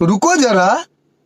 रुको जरा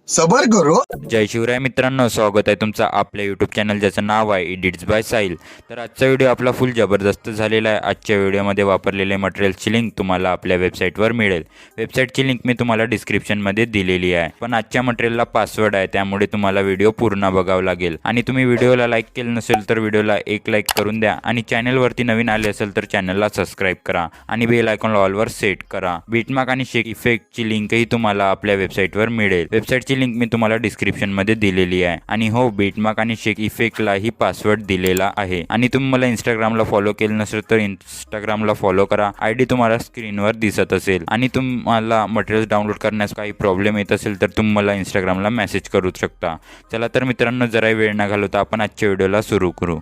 सबर करो। जय शिवराय मित्रांनो, स्वागत आहे तुमचं आपल्या यूट्यूब चॅनल ज्याचं नाव आहे एडिट्स बाय साहिल। तर आजचा व्हिडिओ आपला फुल जबरदस्त झालेला आहे। आजच्या व्हिडिओमध्ये वापरलेले मटेरियलची लिंक तुम्हाला आपल्या वेबसाईटवर मिळेल। वेबसाईटची लिंक मी तुम्हाला डिस्क्रिप्शनमध्ये दिलेली आहे, पण आजच्या मटेरियलला पासवर्ड आहे, त्यामुळे तुम्हाला व्हिडिओ पूर्ण बघावा लागेल। आणि तुम्ही व्हिडिओला लाईक केलं नसेल तर व्हिडिओला एक लाईक करून द्या आणि चॅनलवरती नवीन आले असेल तर चॅनलला सबस्क्राईब करा आणि बेल आयकॉनला ऑलवर सेट करा। बीटमार्क आणि शेक इफेक्टची लिंकही तुम्हाला आपल्या वेबसाईटवर मिळेल। वेबसाईटची लिंक मी तुम्हाला डिस्क्रिप्शन मध्ये दिलेली आहे। आणि हो, बीटमार्क आणि शेक इफेक्टलाही पासवर्ड दिलेला आहे। आणि तुम्ही मला इंस्टाग्रामला फॉलो केलं नसेल तर इंस्टाग्रामला फॉलो करा, आयडी तुम्हाला स्क्रीनवर दिसत असेल। आणि तुम्हाला मटेरियल डाउनलोड करण्यास काही प्रॉब्लेम येत असेल तर तुम्ही मला इंस्टाग्रामला मेसेज करू शकता। चला तर मित्रांनो, जरा वेळ न घालवता आपण आजच्या व्हिडिओला सुरू करू।